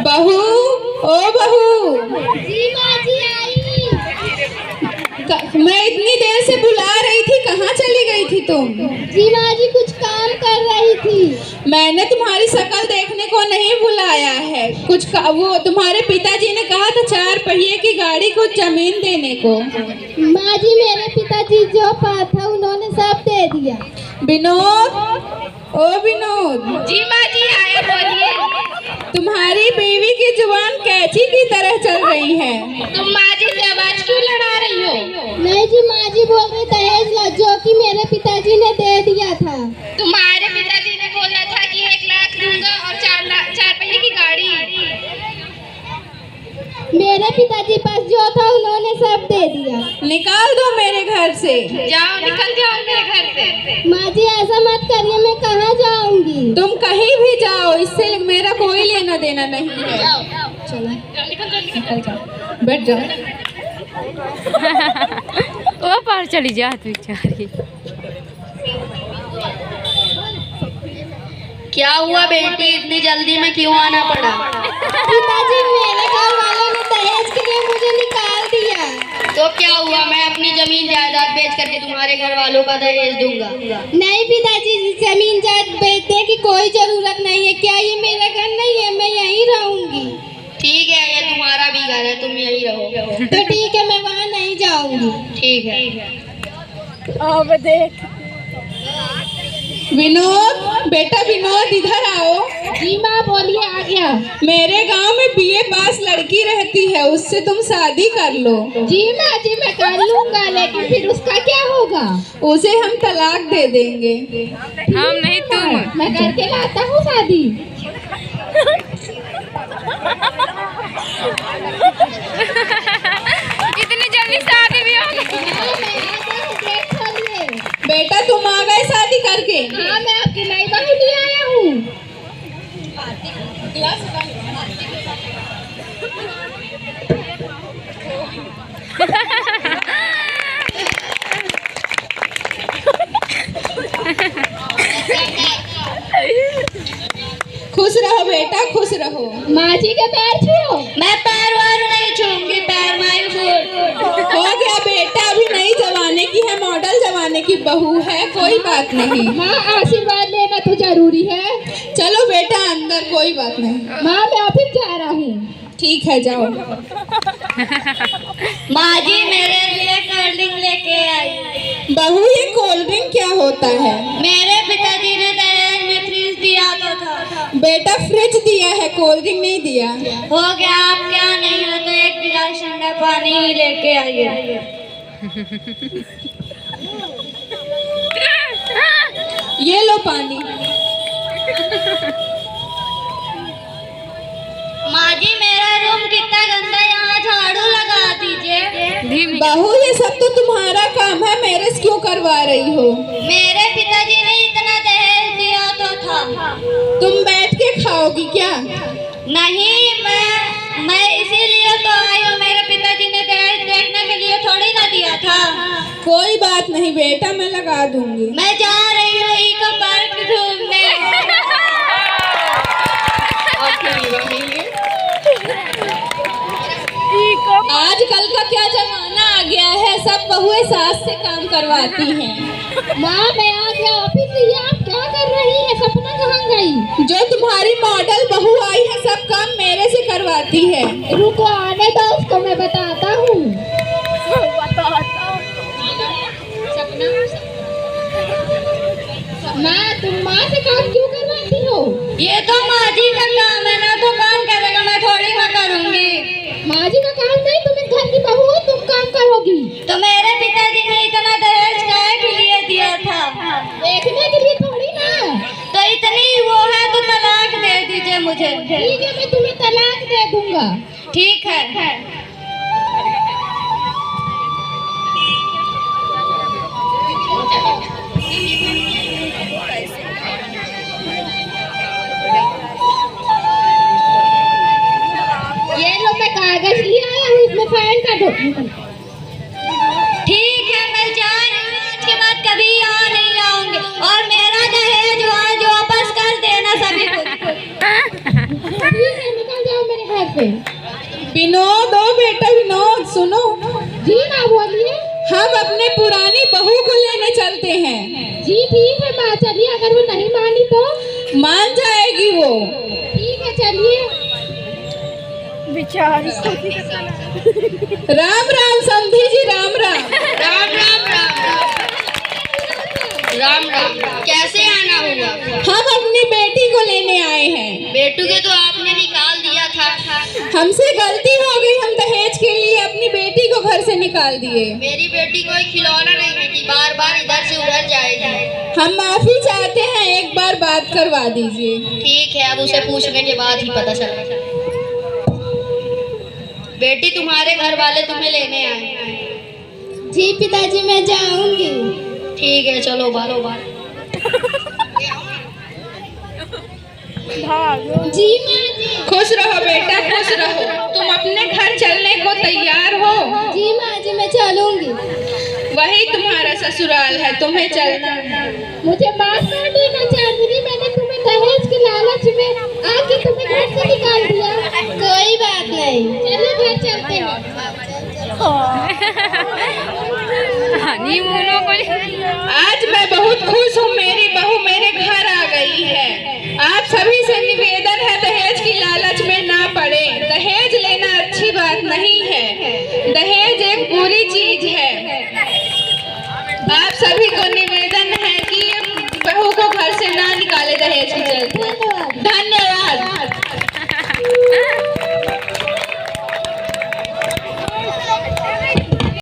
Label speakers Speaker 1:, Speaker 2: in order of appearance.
Speaker 1: बहू, ओ बहू।
Speaker 2: जी माँ जी आई।
Speaker 1: मैं इतनी देर से बुला रही थी, कहाँ चली गई थी तुम?
Speaker 2: जी माँ जी कुछ काम कर रही थी।
Speaker 1: मैंने तुम्हारी शक्ल देखने को नहीं बुलाया है, वो तुम्हारे पिताजी ने कहा था 4 पहिए की गाड़ी कुछ जमीन देने को।
Speaker 2: माँ जी मेरे पिताजी जो पास था उन्होंने सब दे दिया।
Speaker 1: विनोद, ओ विनोद।
Speaker 2: जी माँ जी आया, बोलिए।
Speaker 1: तुम्हारी बीवी की जुबान कैंची की तरह चल रही है।
Speaker 2: तुम माँ जी से आवाज क्यों लड़ा रही हो? नहीं जी माँ जी बोल रही दहेज ला जो कि मेरे पिताजी ने दे दिया था। तुम्हारे पिताजी ने बोला था कि 1 लाख दूंगा और 4 पहिए की गाड़ी। मेरे पिताजी पास जो था उन्होंने सब दे दिया।
Speaker 1: निकाल दो मेरे घर से।
Speaker 2: जाओ, निकल जाओ मेरे घर से। माँ जी ऐसा मत करिए, मैं कहाँ जाऊंगी?
Speaker 1: तुम कहीं भी जाओ, इससे मेरा कोई लेना देना नहीं है।
Speaker 2: चलो
Speaker 1: निकल जाओ, बैठ जाओ।
Speaker 3: वो पार चली जा बेचारी।
Speaker 2: क्या हुआ बेटी, इतनी जल्दी में क्यों आना पड़ा? पिताजी मेरे घर वालों ने दहेज के लिए मुझे निकाल दिया। तो क्या हुआ, मैं अपनी जमीन जायदाद बेच करके तुम्हारे घर वालों का दहेज दूंगा। नहीं पिताजी, जमीन जायदाद बेचने की कोई जरूरत नहीं है। क्या ये मेरा घर नहीं है? मैं यहीं रहूंगी। ठीक है, ये तुम्हारा भी घर है, तुम यहीं रहो। तो ठीक है, मैं वहाँ नहीं जाऊंगी। ठीक है।
Speaker 1: अब देख विनोद, बेटा विनोद इधर आओ।
Speaker 2: जी माँ बोलिए, आ गया।
Speaker 1: मेरे गांव में बीए पास लड़की रहती है, उससे तुम शादी कर लो।
Speaker 2: जी माँ जी मैं कर लूंगा, लेकिन फिर उसका क्या होगा?
Speaker 1: उसे हम तलाक दे देंगे।
Speaker 3: हम नहीं, तुम।
Speaker 2: मैं करके लाता हूँ शादी।
Speaker 3: इतनी जल्दी शादी भी हो गई?
Speaker 1: बेटा तुम आ गए शादी करके?
Speaker 2: हाँ, मैं आपकी नई बहू ले आया हूँ।
Speaker 1: खुश रहो बेटा, खुश रहो।
Speaker 2: माँ जी के पैर छुओ। मैं पैर वार नहीं छूंगी, पैर माई
Speaker 1: हो गया बेटा, अभी नई जमाने की है, मॉडल जमाने की बहू है, कोई बात नहीं।
Speaker 2: माँ आशीर्वाद लेना तो जरूरी है।
Speaker 1: चलो बेटा अंदर, कोई बात नहीं।
Speaker 2: माँ मैं ऑफिस जा रहा हूँ।
Speaker 1: ठीक है, जाओ।
Speaker 2: माँ जी मेरे लिए कोल्ड ड्रिंक लेके आई।
Speaker 1: बहू ये कोल्ड ड्रिंक क्या होता है?
Speaker 2: मेरे पिताजी ने दहेज में फ्रिज दिया था।
Speaker 1: बेटा फ्रिज दिया है, कोल्ड ड्रिंक नहीं दिया।
Speaker 2: हो गया, आप क्या नहीं हो तो 1 गिलास ठंडा पानी ही लेके आइए।
Speaker 1: ये लो पानी।
Speaker 2: माँ जी मेरा रूम कितना गंदा, यहाँ झाड़ू लगा दीजिए।
Speaker 1: बहू ये सब तो तुम्हारा काम है, मेरे से क्यों करवा रही हो?
Speaker 2: मेरे पिताजी ने इतना दहेज दिया तो था।
Speaker 1: तुम बैठ के खाओगी क्या?
Speaker 2: नहीं, मैं इसीलिए तो आई हूँ। मेरे पिताजी ने दहेज देखने के लिए थोड़ी ना दिया था।
Speaker 1: कोई बात नहीं बेटा, मैं लगा दूंगी।
Speaker 2: मैं जा रही हूँ इको पार्क घूमने।
Speaker 1: आजकल का क्या जमाना आ गया है, सब बहुएं सास से काम करवाती हैं।
Speaker 2: माँ मैं आ गया ऑफिस से, ये आप क्या कर रही है? सपना कहाँ गई?
Speaker 1: जो तुम्हारी मॉडल बहू आई है, सब काम मेरे से करवाती है।
Speaker 2: रुको, आने दो उसको, मैं बताता हूँ। माँ तुम माँ से काम क्यों करवाती हो? ये तो माँ जी का काम है ना, तो काम करेगा, मैं थोड़ी ना करूँगी। माँ जी का काम नहीं, तुम इस घर की बहू हो, तुम काम करोगी। तो मेरे पिताजी ने इतना दहेज काहे के लिए दिया था? देखने के लिए थोड़ी ना। तो इतनी वो है तो तलाक दे दीजिए मुझे। ठीक है, मैं तुम्हें तलाक दे दूंगा। ठीक है। ये लो, मैं कागज ले आया हूँ, इसमें साइन कर दो। ठीक है, मैं जा रही हूँ, आज के बाद कभी यहाँ नहीं आऊंगी। और मेरा दहेज जो वापस कर देना सभी को।
Speaker 1: है। विनोद, ओ बेटा विनोद सुनो। जी माँ बोलिए। हम अपने पुरानी बहू को लेने चलते हैं। जी ठीक है माँ, चलिए। अगर वो नहीं मानी तो? मान जाएगी वो। ठीक है चलिए।
Speaker 3: बेचारी
Speaker 1: राम राम समधी जी, राम राम।
Speaker 2: राम राम राम राम राम राम। कैसे आना हुआ?
Speaker 1: हम अपनी बेटी को लेने आए हैं।
Speaker 2: बेटू के तो आपने निकाल दिया था।
Speaker 1: हमसे गलती हो गई, हम दहेज के लिए अपनी बेटी को घर से निकाल दिए।
Speaker 2: मेरी बेटी कोई खिलौना नहीं है कि बार बार इधर से उधर जाएगी।
Speaker 1: हम माफी चाहते हैं, एक बार बात करवा दीजिए।
Speaker 2: ठीक है, अब उसे पूछने के बाद ही पता चला। बेटी तुम्हारे घर वाले तुम्हें लेने आए हैं।
Speaker 1: जी पिताजी, मैं जाऊंगी।
Speaker 2: ठीक है चलो बारो बार।
Speaker 1: जी माँ जी। खुश रहो बेटा, खुश रहो। तुम अपने घर चलने को तैयार हो? जी माँ जी, मैं चलूंगी। वही तुम्हारा ससुराल है, तुम्हें चलना है। मुझे माफ कर देना चांदनी, मैंने तुम्हें दहेज के लालच में आके तुम्हें घर से निकाल दिया। कोई बात नहीं, चलो घर चलते हैं।
Speaker 3: हनीमूनों को
Speaker 1: आज मैं बहुत खुश हूँ, मेरी बहू मेरे घर आ गई है। आप सभी से निवेदन है, दहेज की लालच में ना पड़े। दहेज लेना अच्छी बात नहीं है, दहेज एक बुरी चीज है। आप सभी को निवेदन है कि बहू को घर से ना निकाले दहेज के चलते।